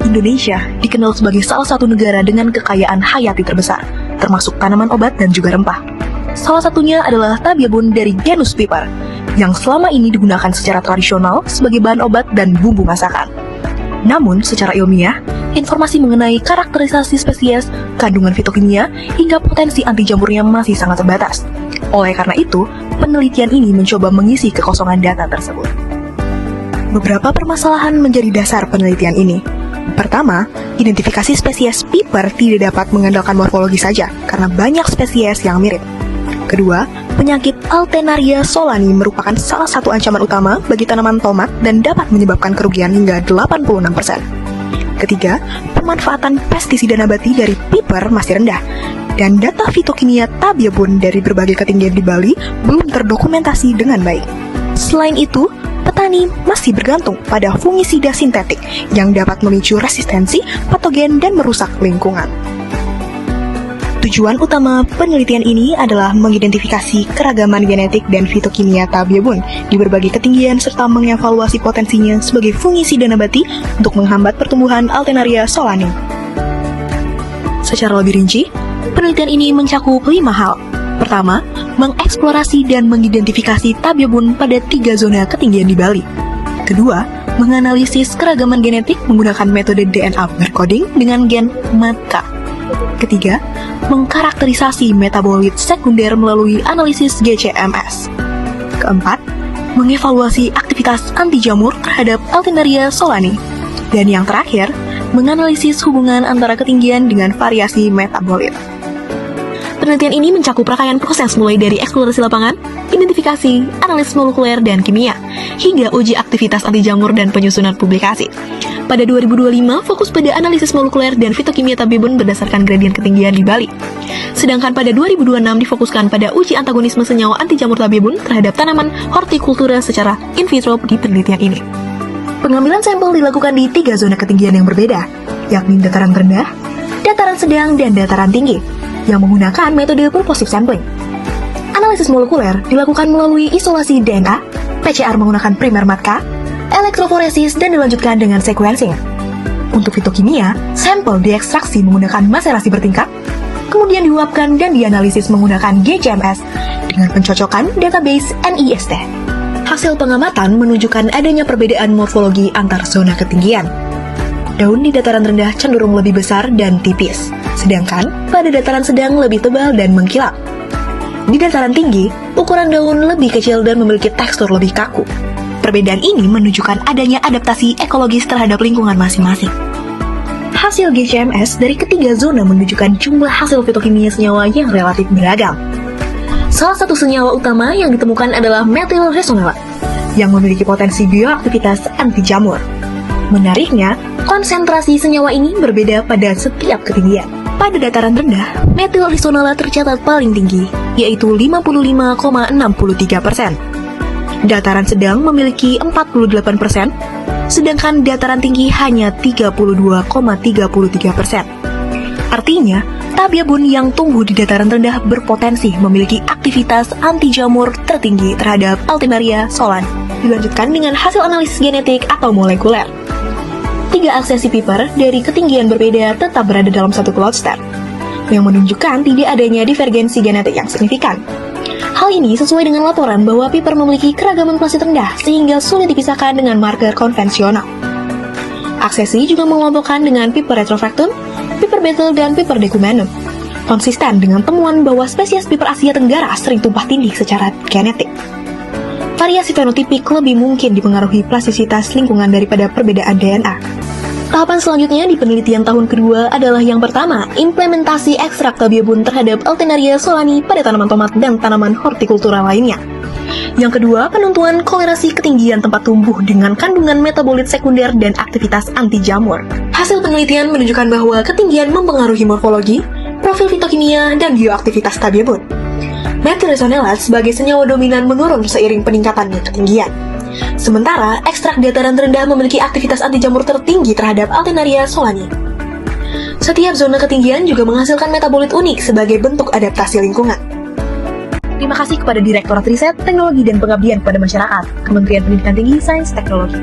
Indonesia dikenal sebagai salah satu negara dengan kekayaan hayati terbesar, termasuk tanaman obat dan juga rempah. Salah satunya adalah tabiabun dari genus Piper, yang selama ini digunakan secara tradisional sebagai bahan obat dan bumbu masakan. Namun, secara ilmiah, informasi mengenai karakterisasi spesies, kandungan fitokimia, hingga potensi anti jamurnya masih sangat terbatas. Oleh karena itu, penelitian ini mencoba mengisi kekosongan data tersebut. Beberapa permasalahan menjadi dasar penelitian ini. Pertama, identifikasi spesies Piper tidak dapat mengandalkan morfologi saja, karena banyak spesies yang mirip. Kedua, penyakit Alternaria solani merupakan salah satu ancaman utama bagi tanaman tomat dan dapat menyebabkan kerugian hingga 86%. Ketiga, pemanfaatan pestisida nabati dari Piper masih rendah, dan data fitokimia tabiabun dari berbagai ketinggian di Bali belum terdokumentasi dengan baik. Selain itu, petani masih bergantung pada fungisida sintetik yang dapat memicu resistensi, patogen, dan merusak lingkungan. Tujuan utama penelitian ini adalah mengidentifikasi keragaman genetik dan fitokimia tabiabun di berbagai ketinggian serta mengevaluasi potensinya sebagai fungisida nabati untuk menghambat pertumbuhan Alternaria solani. Secara lebih rinci, penelitian ini mencakup 5 hal. Pertama, mengeksplorasi dan mengidentifikasi tabiabun pada 3 zona ketinggian di Bali. Kedua, menganalisis keragaman genetik menggunakan metode DNA barcoding dengan gen MATK. Ketiga, mengkarakterisasi metabolit sekunder melalui analisis GCMS. Keempat, mengevaluasi aktivitas anti jamur terhadap Alternaria solani. Dan yang terakhir, menganalisis hubungan antara ketinggian dengan variasi metabolit. Penelitian ini mencakup rangkaian proses mulai dari eksplorasi lapangan, identifikasi, analisis molekuler dan kimia, hingga uji aktivitas anti jamur dan penyusunan publikasi. Pada 2025, fokus pada analisis molekuler dan fitokimia tabiabun berdasarkan gradien ketinggian di Bali. Sedangkan pada 2026 difokuskan pada uji antagonisme senyawa anti jamur tabiabun terhadap tanaman hortikultura secara in vitro di penelitian ini. Pengambilan sampel dilakukan di 3 zona ketinggian yang berbeda, yakni dataran rendah, dataran sedang, dan dataran tinggi, yang menggunakan metode purposive sampling. Analisis molekuler dilakukan melalui isolasi DNA, PCR menggunakan primer MATK, elektroforesis, dan dilanjutkan dengan sequencing. Untuk fitokimia, sampel diekstraksi menggunakan maserasi bertingkat, kemudian diuapkan dan dianalisis menggunakan GCMS dengan pencocokan database NIST. Hasil pengamatan menunjukkan adanya perbedaan morfologi antar zona ketinggian. Daun di dataran rendah cenderung lebih besar dan tipis, sedangkan pada dataran sedang lebih tebal dan mengkilap. Di dataran tinggi, ukuran daun lebih kecil dan memiliki tekstur lebih kaku. Perbedaan ini menunjukkan adanya adaptasi ekologis terhadap lingkungan masing-masing. Hasil GCMS dari ketiga zona menunjukkan jumlah hasil fitokimia senyawa yang relatif beragam. Salah satu senyawa utama yang ditemukan adalah methyl resonella, yang memiliki potensi bioaktivitas anti jamur. Menariknya, konsentrasi senyawa ini berbeda pada setiap ketinggian. Pada dataran rendah, methyl resonella tercatat paling tinggi, yaitu 55,63%. Dataran sedang memiliki 48%, sedangkan dataran tinggi hanya 32,33%. Artinya, tabiabun yang tumbuh di dataran rendah berpotensi memiliki aktivitas anti jamur tertinggi terhadap Alternaria solani. Dilanjutkan dengan hasil analisis genetik atau molekuler. 3 aksesi Piper dari ketinggian berbeda tetap berada dalam satu cluster, yang menunjukkan tidak adanya divergensi genetik yang signifikan. Hal ini sesuai dengan laporan bahwa Piper memiliki keragaman klasit rendah sehingga sulit dipisahkan dengan marker konvensional. Aksesi juga mengelompokkan dengan Piper retrofractum, Piper beetle, dan Piper decumanum. Konsisten dengan temuan bahwa spesies Piper Asia Tenggara sering tumpah tindih secara genetik. Variasi fenotipik lebih mungkin dipengaruhi plastisitas lingkungan daripada perbedaan DNA. Tahapan selanjutnya di penelitian tahun kedua adalah yang pertama, implementasi ekstrak tabiabun terhadap Alternaria solani pada tanaman tomat dan tanaman hortikultura lainnya. Yang kedua, penentuan kolerasi ketinggian tempat tumbuh dengan kandungan metabolit sekunder dan aktivitas anti jamur. Hasil penelitian menunjukkan bahwa ketinggian mempengaruhi morfologi, profil fitokimia, dan bioaktivitas tabiabun. Methyl resonella sebagai senyawa dominan menurun seiring peningkatannya ketinggian. Sementara, ekstrak dataran rendah memiliki aktivitas anti jamur tertinggi terhadap Alternaria solani. Setiap zona ketinggian juga menghasilkan metabolit unik sebagai bentuk adaptasi lingkungan. Terima kasih kepada Direktorat Riset, Teknologi, dan Pengabdian kepada Masyarakat, Kementerian Pendidikan Tinggi, Sains, Teknologi.